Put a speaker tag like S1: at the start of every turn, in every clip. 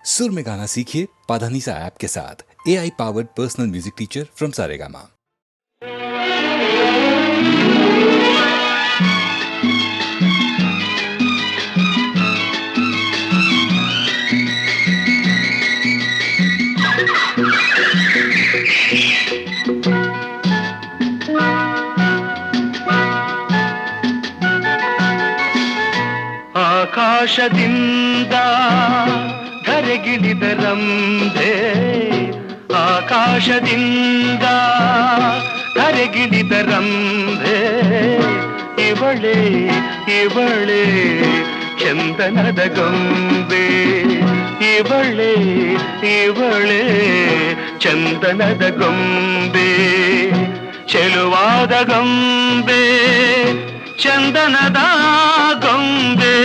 S1: सुर में गाना सीखिए पाधानीसा ऐप के साथ। AI powered personal music teacher from Saregama.
S2: ಆಕಾಶದಿಂದ ಧರೆಗಿಳಿದ ರಂಭೆ, ಆಕಾಶದಿಂದ ಧರೆಗಿಳಿದ ರಂಭೆ, ಇವಳೇ ಇವಳೇ ಚಂದನದ ಗೊಂಬೆ, ಇವಳೇ ಇವಳೇ ಚಂದನದ ಗೊಂಬೆ, ಚೆಲುವಾದ ಗೊಂಬೆ, ಚಂದನದ ಗೊಂಬೆ.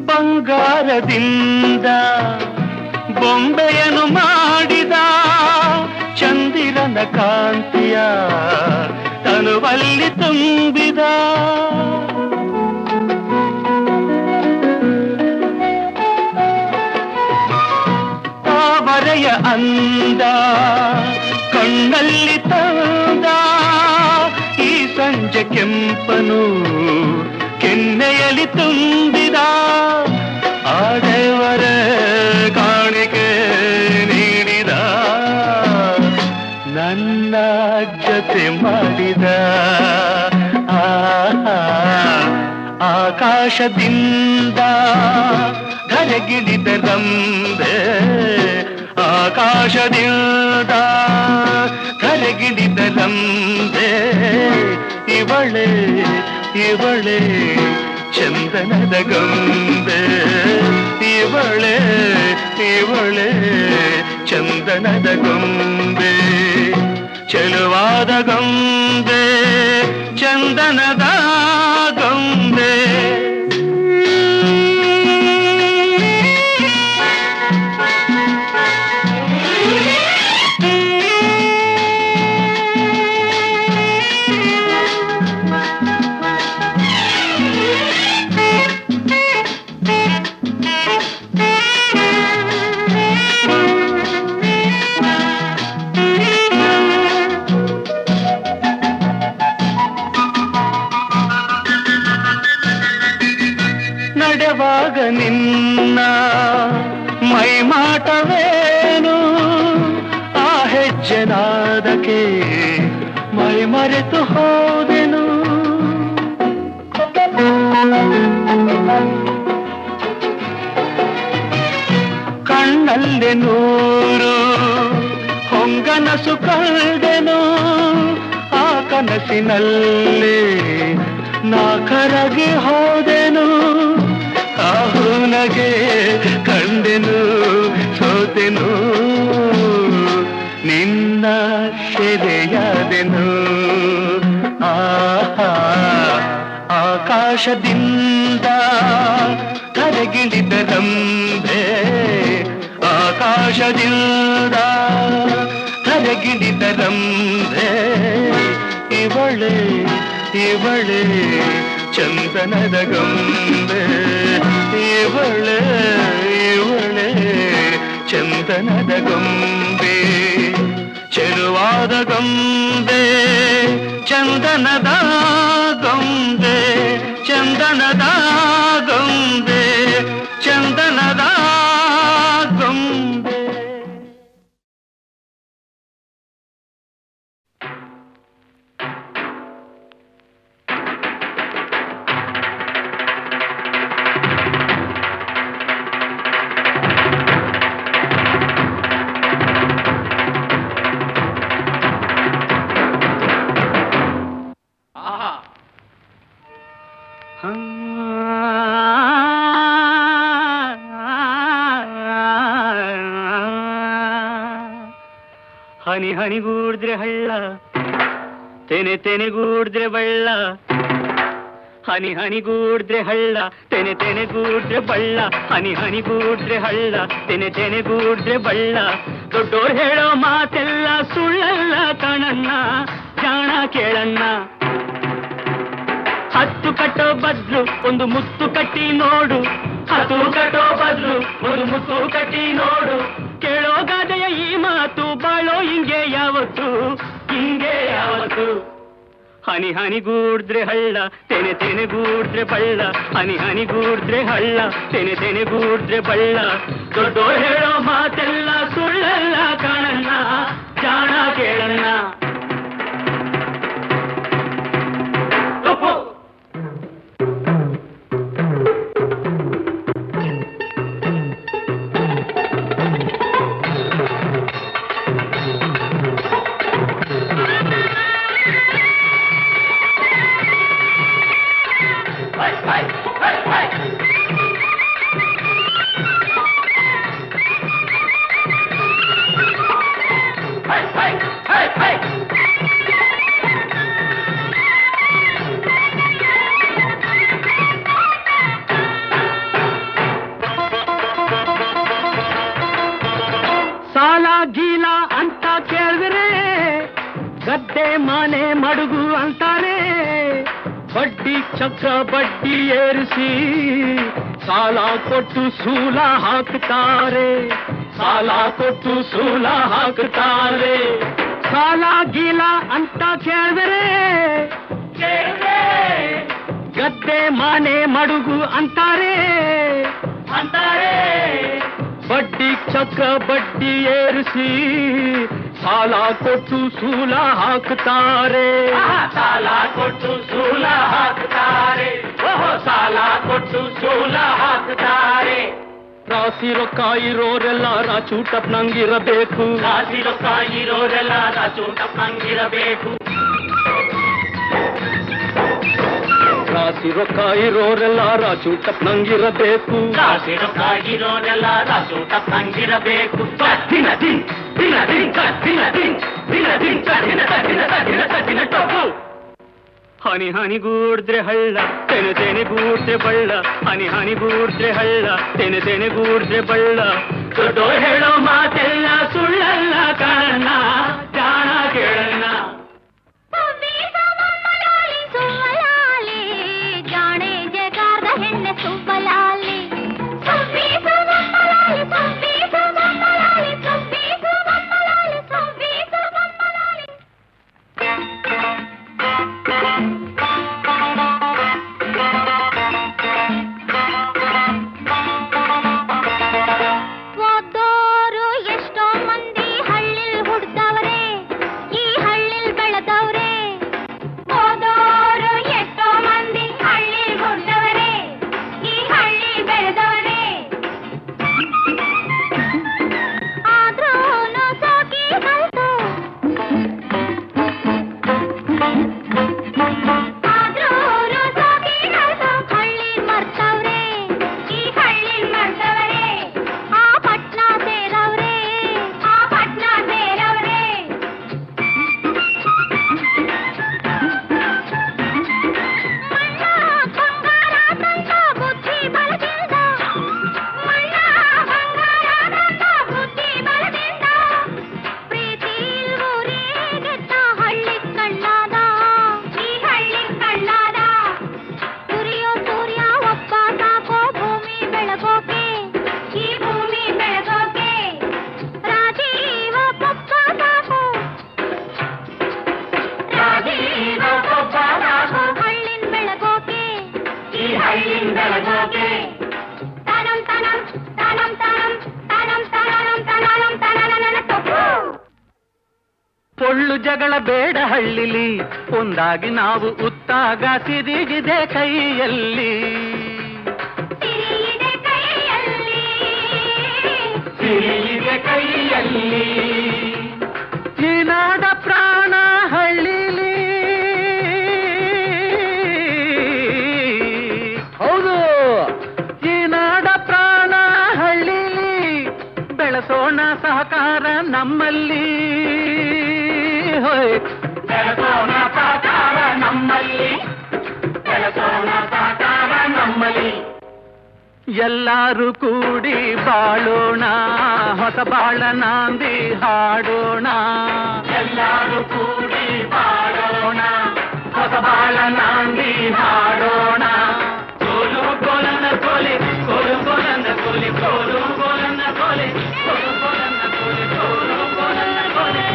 S2: ಬಂಗಾರದಿಂದ ಬೊಂಬೆಯನ್ನು ಮಾಡಿದ ಚಂದಿರನ ಕಾಂತಿಯ ತನುವಲ್ಲಿ ತುಂಬಿದ, ತಾವರೆಯ ಅಂದ ಕಣ್ಣಲ್ಲಿ ತಂದ, ಈ ಸಂಜೆ ಕೆಂಪನು ಕೆನ್ನೆಯಲ್ಲಿ ತುಂಬಿದ, ಆಡೆವರ ಕಾಣಿಕೆ ನೀಡಿದ, ನನ್ನ ಜೊತೆ ಮಾಡಿದ. ಆಕಾಶದಿಂದ ಧರೆಗಿಳಿದ ರಂಭೆ, ಆಕಾಶದಿಂದ ಧರೆಗಿಳಿದ ರಂಭೆ, ಇವಳೇ ಇವಳೇ ಚಂದನದ ಗೊಂಬೆ, ಇವಳೇ ಇವಳೇ ಚಂದನದ ಗೊಂಬೆ, ಚೆಲುವಾದ ಗೊಂಬೆ, ಚಂದನದ ಗೊಂಬೆ. ನಡೆವಾಗ ನಿನ್ನ ಮೈಮಾಟವೇನು, ಆ ಹೆಜ್ಜೆನಾದಕ್ಕೆ ಮೈ ಮರೆತು ಹೋದೆನು, ಕಣ್ಣಲ್ಲಿ ನೂರು ಹೊಂಗನಸು ಕಂಡೆನು, ಆ ಕನಸಿನಲ್ಲಿ ನಾ ಕರಗಿ ಹೋದೆನು, ಆಹುನಗೆ ಕಂಡೆನು ಸೋತೆನು, ನಿನ್ನ ಸೆರೆಯಾದೆನು. ಆಕಾಶದಿಂದ ಧರೆಗಿಳಿದ ರಂಭೆ, ಆಕಾಶದಿಂದ ಧರೆಗಿಳಿದ ರಂಭೆ, ಇವಳೇ ಇವಳೇ ಚಂದನದ ಗೊಂಬೆ, ಇವಳೇ ಇವಳೇ ಚಂದನದ ಗೊಂಬೆ, ಚೆಲುವಾದ ಗೊಂಬೆ, ಚಂದನದ ಗೊಂಬೆ, ಚಂದನದ ಗೊಂಬೆ, ಚಂದನದ ಗೊಂಬೆ. ಹನಿ ಹನಿಗೂಡಿದ್ರೆ ಹಳ್ಳ, ತೆನೆ ತೆನೆಗೂಡಿದ್ರೆ ಬಳ್ಳ. ಹನಿ ಹನಿಗೂಡಿದ್ರೆ ಹಳ್ಳ, ತೆನೆ ತೆನೆಗೂಡಿದ್ರೆ ಬಳ್ಳ. ಹನಿ ಹನಿಗೂಡಿದ್ರೆ ಹಳ್ಳ, ತೆನೆ ತೆನೆಗೂಡಿದ್ರೆ ಬಳ್ಳ. ದೊಡ್ಡೋರು ಹೇಳೋ ಮಾತೆಲ್ಲ ಸುಳ್ಳಲ್ಲ ಕಣಣ್ಣ, ಜಾಣ ಕೇಳಣ್ಣ. ಹತ್ತು ಕಟ್ಟೋ ಬದ್ಲು ಒಂದು ಮುತ್ತು ಕಟ್ಟಿ ನೋಡು, ಹತ್ತು ಕಟ್ಟೋ ಬದ್ಲು ಒಂದು ಮುತ್ತು ಕಟ್ಟಿ ನೋಡು. ಕೇಳೋ ಗಾದೆಯ ಈ ಮಾತು, ಬಾಳೋ ಹಿಂಗೆ ಯಾವತ್ತು, ಹಿಂಗೆ ಯಾವತ್ತು. ಹನಿ ಹನಿಗೂಡಿದ್ರೆ ಹಳ್ಳ, ತೆನೆ ತೆನೆಗೂಡಿದ್ರೆ ಬಳ್ಳ. ಹನಿ ಹನಿಗೂಡಿದ್ರೆ ಹಳ್ಳ, ತೆನೆ ತೆನೆಗೂಡಿದ್ರೆ ಬಳ್ಳ. ದೊಡ್ಡೋರು ಹೇಳೋ ಮಾತೆಲ್ಲ ಸುಳ್ಳಲ್ಲ ಕಾಣಣ್ಣ, ಜಾಣ ಕೇಳಣ್ಣ. ಸಾಲ ಗೀಲ ಅಂತ ಕೇಳಿದ್ರೆ ಗದ್ದೆ ಮನೆ ಮಡುಗು ಅಂತಾರೆ. ಬಡ್ಡಿ ಚಕ್ರ ಬಡ್ಡಿ ಏರಿಸಿ ಸಾಲ ಕೊಟ್ಟು ಸೂಲ ಹಾಕ್ತಾರೆ, ಸಾಲ ಕೊಟ್ಟು ಸೂಲ ಹಾಕ್ತಾರೆ. ಸಾಲ ಗೀಲ ಅಂತ ಕೇಳಿದ್ರೆ ಗದ್ದೆ ಮನೆ ಮಡುಗು ಅಂತಾರೆ, ಅಂತಾರೆ. ಬಡ್ಡಿ ಚಕ್ರ ಬಡ್ಡಿ ಏರಿಸಿ ಸಾಲ ಕೊಟ್ಟು ಸೂಲ ಹಾಕ್ತಾರೆ, ಸಾಲ ಕೊಟ್ಟು ಸೂಲ ಹಾಕ್ತಾರೆ. ಓಹೋ, ಸಾಲ ಕೊಟ್ಟು ಸೂಲ ಹಾಕ್ತಾರೆ. ರಾಸಿ ರೊಕ್ಕ ಇರೋರೆಲ್ಲ ರಾಚೂಟಪ್ನಂಗಿರಬೇಕು, ರಾಸಿ ರೊಕ್ಕ ಇರೋರೆಲ್ಲ ರಾಚೂಟಪ್ನಂಗಿರಬೇಕು. ರಾಸಿ ರೊಕ್ಕ ಇರೋರೆಲ್ಲ ರಾಚೂಟಪ್ನಂಗಿರಬೇಕು, ರಾಸಿ ರೊಕ್ಕ ಇರೋರೆಲ್ಲ ರಾಚೂಟಪ್ನಂಗಿರಬೇಕು. ದಿನ ದಿನ ದಿನ ದಿನ ದಿನ ದಿನ ದಿನ ದಿನ ದಿನ ದಿನ ದಿನ ಟೊಪ್ಪು. ಹನಿ ಹನಿಗೂಡಿದ್ರೆ ಹಳ್ಳ, ತೆನೆ ತೆನೆಗೂಡಿದ್ರೆ ಬಳ್ಳ. ಹನಿ ಹನಿಗೂಡಿದ್ರೆ ಹಳ್ಳ, ತೆನೆ ತೆನೆಗೂಡಿದ್ರೆ ಬಳ್ಳ. ದೊಡ್ಡೋರು ಹೇಳೋ ಮಾತೆಲ್ಲ ಸುಳ್ಳಲ್ಲ ಕಾರಣ, ಜಾಣ ಕೇಳಣ್ಣ.
S3: ಜಾಣೆ ಜಗಾರ್ದ ಹೆಣ್ಣೆ ಸುಬ್ಬಲಾಲಿ, ಸುಬ್ಬಿ ಸುಬ್ಬಲಾಲಿ, ಸುಬ್ಬಿ ಸುಬ್ಬಲಾಲಿ, ಸುಬ್ಬಿ ಸುಬ್ಬಲಾಲಿ, ಸುಬ್ಬಿ ಸುಬ್ಬಲಾಲಿ. ಓದೋರು ಎಷ್ಟೋ ಮಂದಿ ಹಳ್ಳಿಲ್ ಹುಡ್ದವ್ರೆ, ಈ ಹಳ್ಳಿಲ್ ಬೆಳೆದವ್ರೆ. ಓದೋರು ಎಷ್ಟೋ ಮಂದಿ ಹಳ್ಳಿಲ್ ಹುಡ್ದವ್ರೆ, ಈ ಹಳ್ಳಿಲ್ ಬೆಳೆದವ್ರೆ. ಆದ್ರೂನು ಸೋಕಿ ಕಲ್ತು, ಆದ್ರೂನು ಸೋಕಿ ಕಲ್ತು ಹಳ್ಳಿ ಮರ್ತವ್ರೆ, ಈ ಹಳ್ಳಿಲ್ ಮರ್ತವ್ರೆ. ಆ ಪಟ್ನ ಸೇರವ್ರೆ, ಆ ಪಟ್ನ ಸೇರವ್ರೆ. ಮಣ್ಣ ಬಂಗಾರ ತಂದ ಬುದ್ಧಿ ಬಲದಿಂದ, ಮಣ್ಣ ಬಂಗಾರ ತಂದ ಬುದ್ಧಿ ಬಲದಿಂದ. ಪ್ರೀತಿ ಊರಿಗೆದ್ದ ಹಳ್ಳಿ ಕಳ್ಳಾದ, ಈ ಹಳ್ಳಿ ಕಳ್ಳಾದ. ಉರಿಯೋ ಸೂರ್ಯ ಒಬ್ಬ ಸಾಕೋ ಭೂಮಿ ಬೆಳಗೋಕೆ, ಈ ಭೂಮಿ ಬೆಳಗೋಕೆ. ರಾಜೀವ ಒಬ್ಬ ಸಾಕು, ರಾಜೀವ ಒಬ್ಬ ಸಾಕು ಹಳ್ಳಿನ್ ಬೆಳಗೋಕೆ, ಈ ಹಳ್ಳಿನ್ ಬೆಳಗೋಕೆ. ತನಂ ತನಂ ತನಂ ತನಂ ತನಂ ತನಂ ತನಂ ತನನನ ತಪ್ಪು.
S2: ಪೊಳ್ಳು ಜಗಳ ಬೇಡ ಹಳ್ಳಿಲಿ, ಒಂದಾಗಿ ನಾವು ಉತ್ತಾಗ ಸಿರಿಗಿದೆ ಕೈಯಲ್ಲಿ,
S3: ಸಿರಿಯಿದೆ ಕೈಯಲ್ಲಿ,
S2: ಸಿರಿಯಿದೆ ಕೈಯಲ್ಲಿ. ಈ ನಾಡ ಪ್ರಾಣ ಹಳ್ಳಿಲಿ, ಹೌದು ಈ ನಾಡ ಪ್ರಾಣ ಹಳ್ಳಿಲಿ. ಬೆಳೆಸೋಣ ಸಹಕಾರ ನಮ್ಮಲ್ಲಿ ಹೋಯ್ ಬೆಳೆಸೋಣ ಸಹಕಾರ ನಮ್ಮಲ್ಲಿ ಬೆಳೆಸೋಣ ಸಹಕಾರ ನಮ್ಮಲ್ಲಿ ಎಲ್ಲರೂ ಕೂಡಿ ಬಾಳೋಣ ಹೊಸ ಬಾಳ ನಾಂದಿ ಹಾಡೋಣ ಎಲ್ಲರೂ ಕೂಡಿ ಬಾಳೋಣ ಹೊಸ ಬಾಳ ನಾಂದಿ ಹಾಡೋಣ ಕೋಲು ಕೋಲನ್ನ ಕೋಲೆ ಕೋಲು ಕೋಲನ್ನ ಕೋಲೆ ಕೋಲು ಕೋಲನ್ನ ಕೋಲೆ ಕೋಲು ಕೋಲನ್ನ ಕೋಲೆ ಕೋಲು ಕೋಲನ್ನ ಕೋಲೆ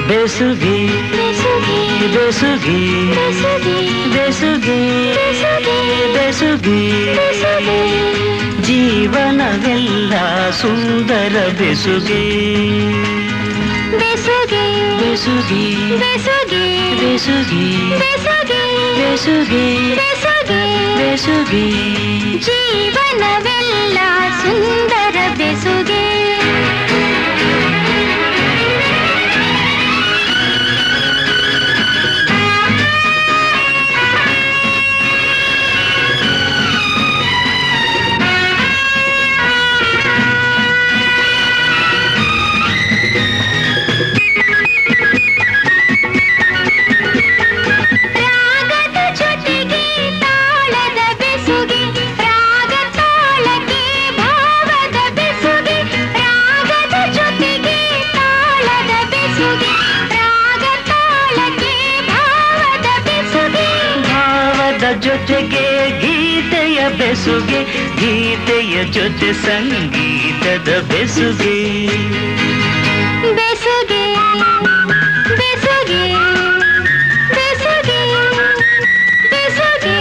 S4: बेसुगी बेसुगी बेसुगी बेसुगी बेसुगी ಜೀವನವೆಲ್ಲ ಸುಂದರ ಬೆಸುಗೆ ಬೆಸುಗೆ ಬೆಸುಗೆ ಬೆಸುಗೆ ಬೆಸುಗೆ ಬೆಸುಗೆ ಬೆಸುಗೆ ಬೆಸುಗೆ ಬೆಸುಗೆ ಜೀವನವೆಲ್ಲ ಸುಂದರ ಬೆಸುಗೆ ಜೊತೆಗೆ ಗೀತೆಯ ಬೆಸುಗೆ ಗೀತೆಯ ಜೊತೆ ಸಂಗೀತದ ಬೆಸುಗೆ ಬೆಸುಗೆ ಬೆಸುಗೆ ಬೆಸುಗೆ ಬೆಸುಗೆ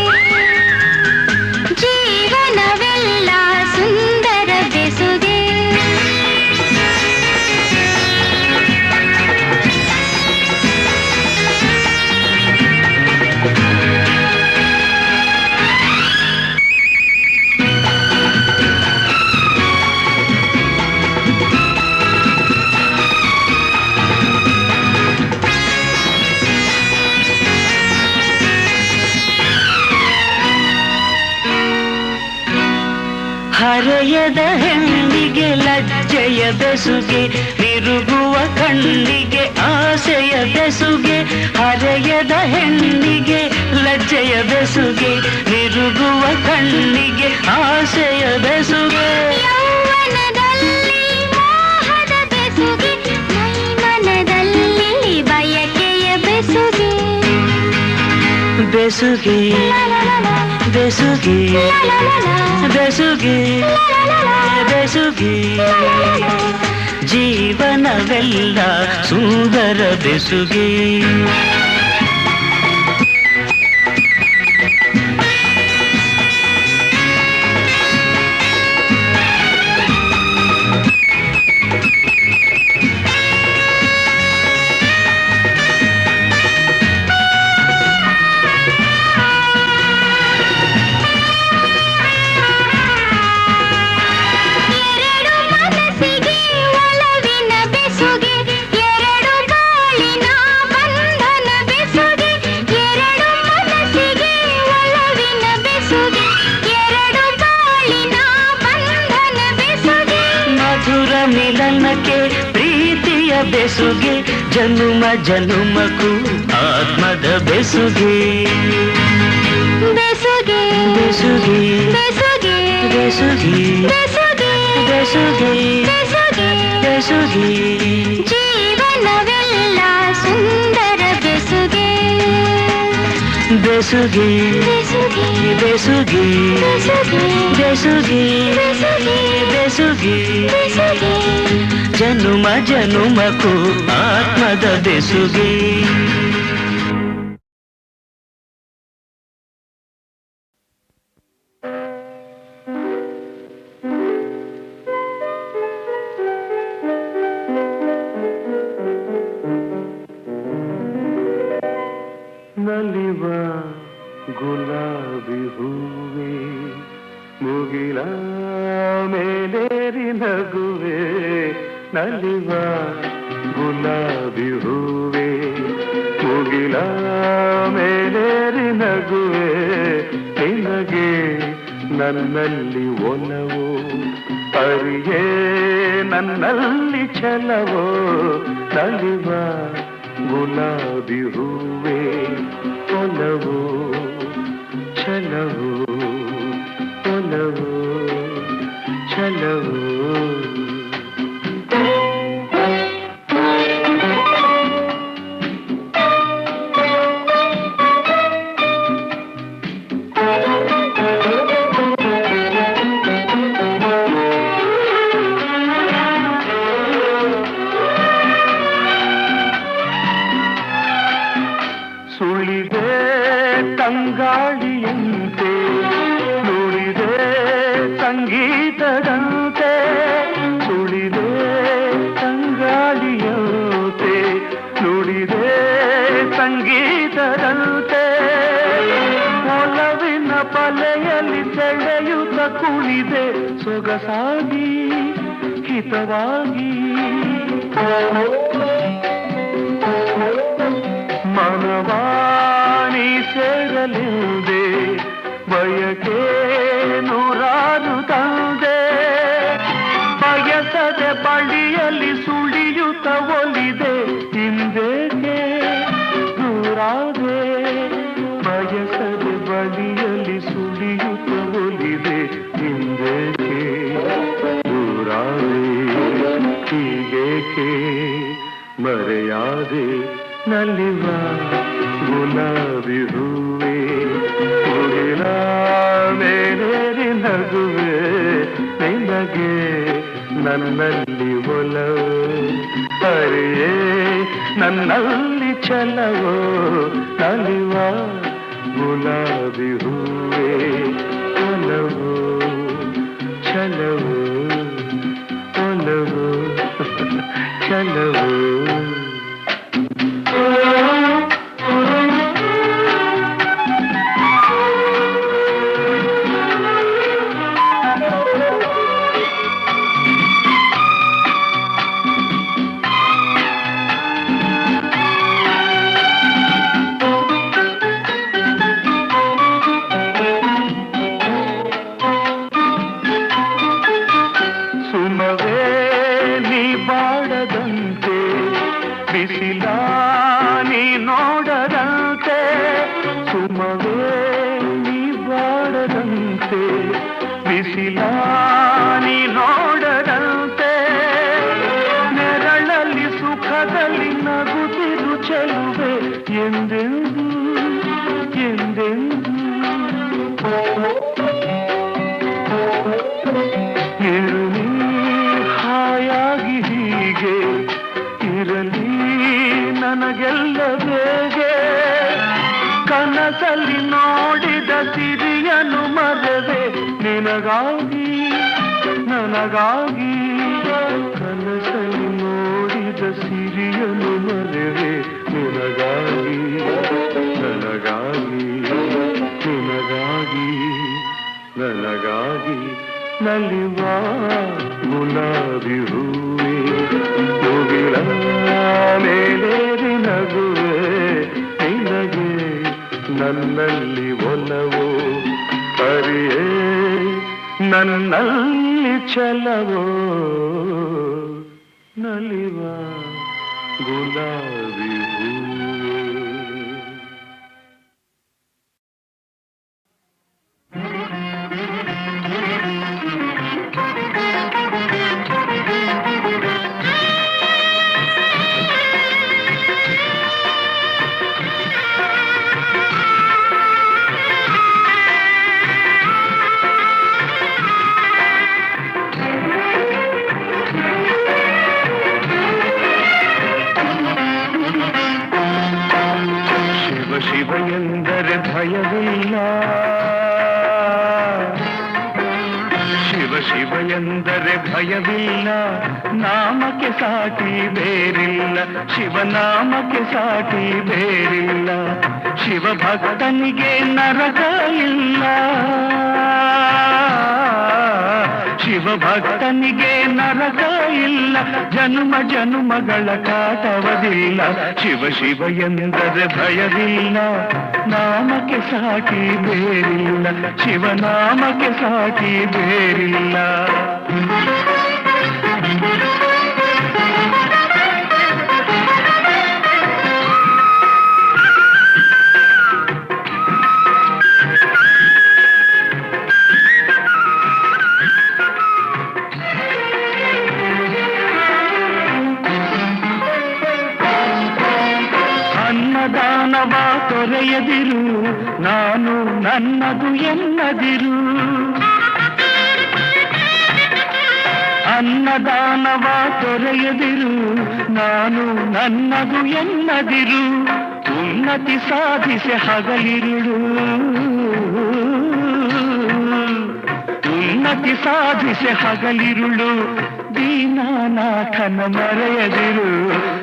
S4: ಜೀವನವೆಲ್ಲ ಸುಂದರ ಬೆಸುಗೆ ಹರೆಯದ ಹೆಣ್ಣಿಗೆ ಲಜ್ಜೆಯ ಬೆಸುಗೆ ತಿರುಗುವ ಕಣ್ಣಿಗೆ ಆಸೆಯ ಬೆಸುಗೆ ಹರೆಯದ ಹೆಣ್ಣಿಗೆ ಲಜ್ಜೆಯ ಬೆಸುಗೆ ತಿರುಗುವ ಕಣ್ಣಿಗೆ ಆಸೆಯ ಬೆಸುಗೆ ಯೌವನದಲ್ಲಿ ಮೋಹದ ಬೆಸುಗೆ ಮೈಮನದಲ್ಲಿ ಬಯಕೆಯ ಬೆಸುಗೆ ಬೆಸುಗೆ ಬೆಸುಗೆ ಬೆಸುಗೆ ಬೆಸುಗೆ ಜೀವನವೆಲ್ಲ ಸುಂದರ ಬೆಸುಗೆ ಪ್ರೀತಿಯ ಬೆಸುಗೆ ಜನುಮ ಜನುಮಕ್ಕೂ ಆತ್ಮದ ಬೆಸುಗೆ ಬೆಸುಗೆ ಬೆಸುಗೆ ಬೆಸುಗೆ ಬೆಸುಗೆ ಬೆಸುಗೆ ಬೆಸುಗೆ ಬೆಸುಗೆ ಬೆಸುಗೆ ಜೀವನವೆಲ್ಲ ಸುಂದರ ಬೆಸುಗೆ ಬೆಸುಗೆ ಬೆಸುಗೆ ಬೆಸುಗೆ ಬೆಸುಗೆ ಬೆಸುಗೆ ಬೆಸುಗೆ ಜನುಮ ಜನುಮಕ್ಕೂ ಆತ್ಮದ ಬೆಸುಗೆ ನಲಿವ
S5: ಗುಲಾಬಿ ಹೂವೆ ಮುಗಿಲ ಮೇಲೇರಿ ನಗುವೆ ನಲಿವ ಗುಲಾಬಿ ಹೂವೆ ಮುಗಿಲ ಮೇಲೇರಿ ನಗುವೆ ನಿನಗೆ ನನ್ನಲ್ಲಿ ಒಲವು ಅರಿಯೇ ನನ್ನಲ್ಲಿ ಛಲವೋ ನಲಿವ ಗುಲಾಬಿ ಹೂವೆ ಒಲವು ಛಲವು ಒಲವು ಛಲವು ಸುಳಿದೆ ತಂಗಾಳಿಯಂತೆ ನುಡಿದೆ ಸಂಗೀತದಂತೆ ಸುಳಿದೆ ತಂಗಾಳಿಯಂತೆ ನುಡಿದೆ ಸಂಗೀತದಂತೆ ಒಲವಿನ ಬಲೆಯಲ್ಲಿ ಸೆಳೆಯುತ್ತ ಕುಳಿದೆ ಸೊಗಸಾಗಿ ಹಿತವಾಗಿ ಮನವಾಣಿ ಸೇರಲಿದೆ ಬಯಕೆ ನೂರಾರು ತಂದೆ ಬಯಸದೆ ಬಳಿಯಲ್ಲಿ ಸುಳಿಯುತ್ತ ಒಲಿದೆ ಹಿಂದೇಕೆ ದೂರಾದೆ ಬಯಸದೆ ಬಳಿಯಲ್ಲಿ ಸುಳಿಯುತ್ತ ಒಲಿದೆ ಹಿಂದೇಕೆ ದೂರಾದೆ ಹೀಗೇಕೆ ಮರೆಯಾದೆ ನಲಿವ ಗುಲಾಬಿ ಹೂವೆ ಮುಗಿಲ ಮೇಲೇರಿ ನಗುವೆ ನಿನಗೆ ನನ್ನಲ್ಲಿ ಒಲವು ಅರಿಯೇ ನನ್ನಲ್ಲಿ ಛಲವೋ ನಲಿವ ಗುಲಾಬಿ ಹೂವೆ ಒಲವು ಛಲವು ಒಲವು ಛಲವು ಸುಮವೇ ನೀ ಬಾಡದಂತೆ ಬಿಸಿಲ ನೀ ನೋಡದಂತೆ ಸುಮವೇ ನೀ ಬಾಡದಂತೆ ಬಿಸಿಲ ನೀ ನೋಡದಂತೆ ನೆರಳಲ್ಲಿ ಸುಖದಲ್ಲಿ ನಗುತ್ತಿರು ಚೆಲುವೆ ಎಂದೆಂದು ಎಂದೆಂದು ಇರುಳಿ ಹಾಯಾಗಿ ಹೀಗೆ ಇರಲಿ ನನಗೆಲ್ಲ ಬೇಗೆ ಕನಸಲ್ಲಿ ನೋಡಿದ ಸಿರಿಯನು ಮರವೆ ನಿನಗಾಗಿ ನನಗಾಗಿ ಕನಸಲ್ಲಿ ನೋಡಿದ ಸಿರಿಯನು ಮರವೆ ನಿನಗಾಗಿ ನನಗಾಗಿ ನಿನಗಾಗಿ ನನಗಾಗಿ ನಲಿವ ಗುಲಾಬಿ ಹೂವೆ ಮುಗಿಲ ಮೇಲೇರಿ ನಗುವೆ ನಿನಗೆ ನನ್ನಲ್ಲಿ ಒಲವು ಅರಿಯೇ ನನ್ನಲ್ಲಿ ಛಲವೋ ನಲಿವ ಗುಲಾಬಿ ಹೂವೆ ಶಿವ ಎಂದರೆ ಭಯವಿಲ್ಲ ಶಿವ ಶಿವ ಎಂದರೆ ಭಯವಿಲ್ಲ ನಾಮಕ್ಕೆ ಸಾಟಿ ಬೇರಿಲ್ಲ ಶಿವನಾಮಕ್ಕೆ ಸಾಟಿ ಬೇರಿಲ್ಲ ಶಿವಭಕ್ತನಿಗೆ ನರಕ ಇಲ್ಲ, ಶಿವಭಕ್ತನಿಗೆ ನರಕ ಇಲ್ಲ, ಜನ್ಮ ಜನ್ಮಗಳ ಕಾಟವದಿಲ್ಲ. ಶಿವ ಶಿವ ಎಂದರೆ ಭಯವಿಲ್ಲ, ನಾಮಕ್ಕೆ ಸಾಟಿ ಬೇರಿಲ್ಲ, ಶಿವನಾಮಕ್ಕೆ ಸಾಟಿ ಬೇರಿಲ್ಲ. ಅನ್ನದಾನವ ತೊರೆಯದಿರು, ನಾನು ನನ್ನದು ಎನ್ನದಿರು. ಅನ್ನದಾನವ ತೊರೆಯದಿರು, ನಾನು ನನ್ನದು ಎನ್ನದಿರು. ಉನ್ನತಿ ಸಾಧಿಸಿ ಹಗಲಿರುಳು, ಉನ್ನತಿ ಸಾಧಿಸಿ ಹಗಲಿರುಳು. ದೀನಾನಾಥನ ಮರೆಯದಿರು,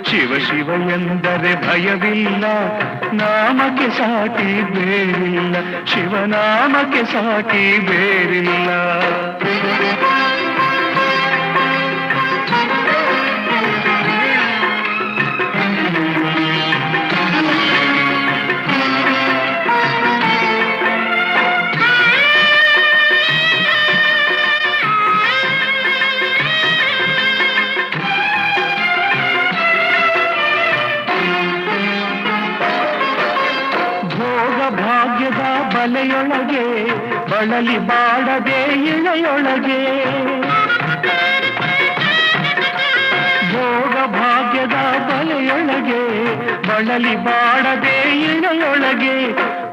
S5: ಶಿವ ಶಿವ ಎಂದರೆ ಭಯವಿಲ್ಲ, ನಾಮಕ್ಕೆ ಸಾಟಿ ಬೇರಿಲ್ಲ, ಶಿವನಾಮಕ್ಕೆ ಸಾಟಿ ಬೇರಿಲ್ಲ. ಭಾಗ್ಯದ ಬಲೆಯೊಳಗೆ ಬಳಲಿ ಬಾಡದೆ ಇಳೆಯೊಳಗೆ, ಭೋಗ ಭಾಗ್ಯದ ಬಲೆಯೊಳಗೆ ಬಳಲಿ ಬಾಡದೆ ಇಳೆಯೊಳಗೆ.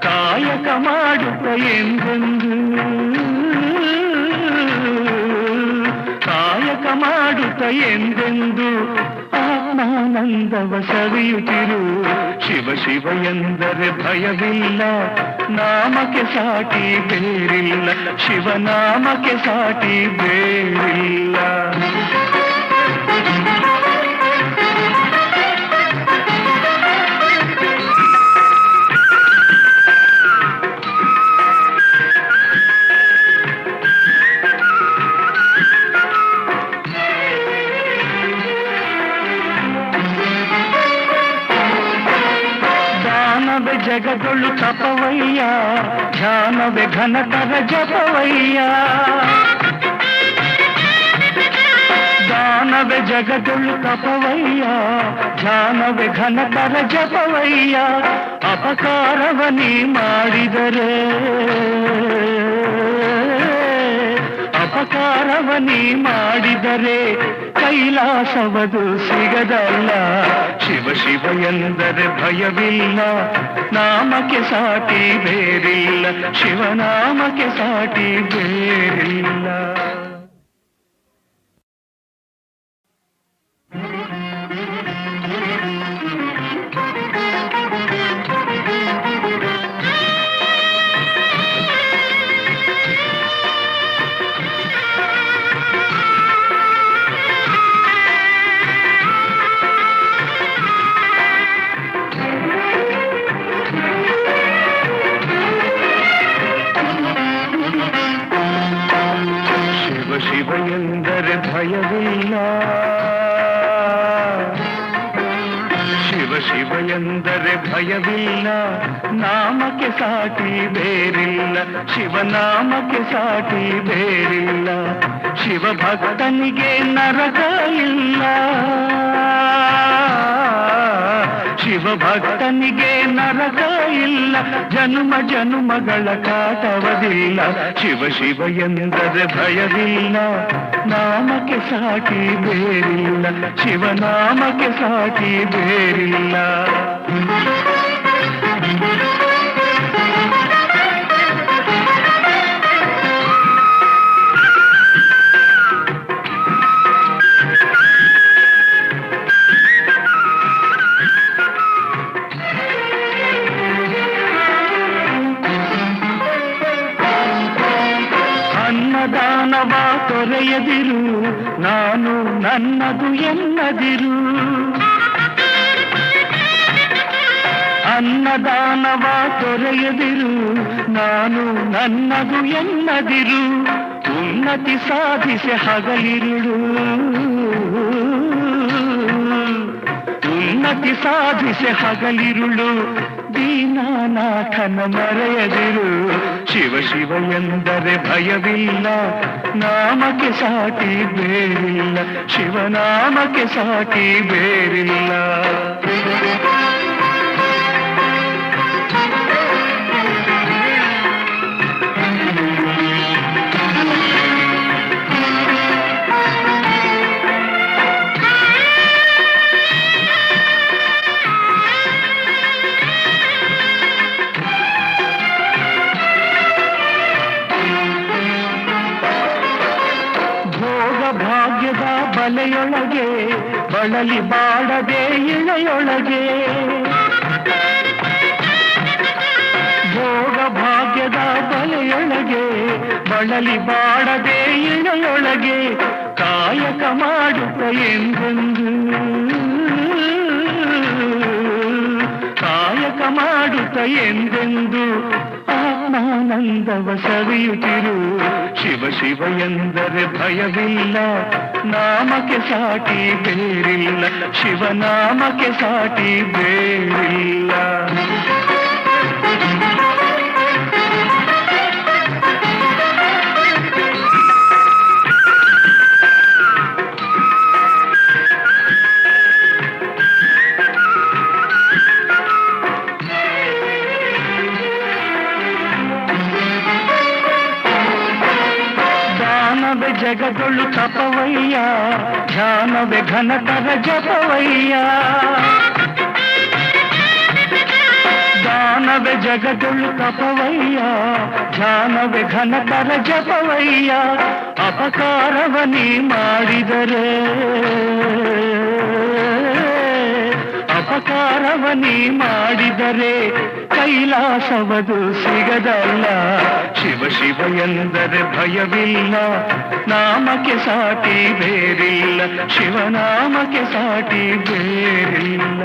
S5: ಕಾಯಕ ಮಾಡುತ್ತ ಎಂದೆಂದು, ಕಾಯಕ ಮಾಡುತ್ತ ಎಂದೆಂದು ಆತ್ಮಾನಂದವ ಸವಿಯುತ್ತಿರು. ಶಿವ ಶಿವ ಎಂದರೆ ಭಯವಿಲ್ಲ, ನಾಮಕ್ಕೆ ಸಾಟಿ ಬೇರಿಲ್ಲ, ಶಿವನಾಮಕ್ಕೆ ಸಾಟಿ ಬೇರಿಲ್ಲ. ಜಗದೊಳು ತಪವಯ್ಯ, ಧ್ಯಾನವೇ ಘನತರ ಜಪವಯ್ಯ. ದಾನವೇ ಜಗದೊಳು ತಪವಯ್ಯ, ಧ್ಯಾನವೇ ಘನತರ ಜಪವಯ್ಯ. ಅಪಕಾರವ ನೀ ಮಾಡಿದರೆ, ಅಪಕಾರವ ನೀ ಮಾಡಿದರೆ ಕೈಲಾಸವದು ಸಿಗದಲ್ಲ. ಶಿವ ಶಿವ ಎಂದರೆ ಭಯವಿಲ್ಲ, ನಾಮಕ್ಕೆ ಸಾಟಿ ಬೇರಿಲ್ಲ, ಶಿವನಾಮಕ್ಕೆ ಸಾಟಿ ಬೇರಿಲ್ಲ. ಶಿವ ಎಂದರೆ ಭಯವಿಲ್ಲ, ಶಿವ ಶಿವ ಎಂದರೆ ಭಯವಿಲ್ಲ, ನಾಮಕ್ಕೆ ಸಾಟಿ ಬೇರಿಲ್ಲ, ಶಿವನಾಮಕ್ಕೆ ಸಾಟಿ ಬೇರಿಲ್ಲ. ಶಿವಭಕ್ತನಿಗೆ ನರಕ ಇಲ್ಲ, ಶಿವಭಕ್ತನಿಗೆ ನರಕ ಇಲ್ಲ, ಜನ್ಮ ಜನ್ಮಗಳ ಕಾಟವದಿಲ್ಲ. ಶಿವ ಶಿವ ಎಂದರೆ ಭಯವಿಲ್ಲ, ನಾಮಕ್ಕೆ ಸಾಟಿ ಬೇರಿಲ್ಲ, ಶಿವನಾಮಕ್ಕೆ ಸಾಟಿ ಬೇರಿಲ್ಲ. ಅನ್ನದಾನವ ತೊರೆಯದಿರು, ನಾನು ನನ್ನದು ಎನ್ನದಿರು. ಅನ್ನದಾನವ ತೊರೆಯದಿರು, ನಾನು ನನ್ನದು ಎನ್ನದಿರು, ಉನ್ನತಿ ಸಾಧಿಸಿ ಹಗಲಿರುಳು, ಉನ್ನತಿ ಸಾಧಿಸಿ ಹಗಲಿರುಳು, ದೀನಾನಾಥನ ಮರೆಯದಿರು. ಶಿವ ಶಿವ ಎಂದರೆ ಭಯವಿಲ್ಲ, ನಾಮಕ್ಕೆ ಸಾಟಿ ಬೇರಿಲ್ಲ, ಶಿವನಾಮಕ್ಕೆ ಸಾಟಿ ಬೇರಿಲ್ಲ. ಭಾಗ್ಯದ ಬಲೆಯೊಳಗೆ ಬಳಲಿ ಬಾಡದೆ ಇಳೆಯೊಳಗೆ, ಭೋಗ ಭಾಗ್ಯದ ಬಲೆಯೊಳಗೆ ಬಳಲಿ ಬಾಡದೆ ಇಳೆಯೊಳಗೆ, ಕಾಯಕ ಮಾಡುತ್ತ ಎಂದೆಂದು, ಕಾಯಕ ಮಾಡುತ್ತ ಎಂದೆಂದು ಆತ್ಮಾನಂದವ ಸವಿಯುತ್ತಿರು. ಶಿವ ಶಿವ ಎಂದರೆ ಭಯವಿಲ್ಲ, ನಾಮಕ್ಕೆ ಸಾಟಿ ಬೇರಿಲ್ಲ, ಶಿವನಾಮಕ್ಕೆ ಸಾಟಿ ಬೇರಿಲ್ಲ. ಜಗದೊಳು ತಪವಯ್ಯ, ಧ್ಯಾನವೇ ಘನತರ ಜಪವಯ್ಯ, ದಾನವೇ ಜಗದೊಳು ತಪವಯ್ಯ, ಧ್ಯಾನವೇ ಘನತರ ಜಪವಯ್ಯ. ಅಪಕಾರವ ನೀ ಮಾಡಿದರೆ, ಅಪಕಾರವ ನೀ ಮಾಡಿದರೆ ಕೈಲಾಸವದು ಸಿಗದಲ್ಲ. ಶಿವ ಶಿವ ಎಂದರೆ ಭಯವಿಲ್ಲ, ನಾಮಕ್ಕೆ ಸಾಟಿ ಬೇರಿಲ್ಲ, ಶಿವನಾಮಕ್ಕೆ ಸಾಟಿ ಬೇರಿಲ್ಲ.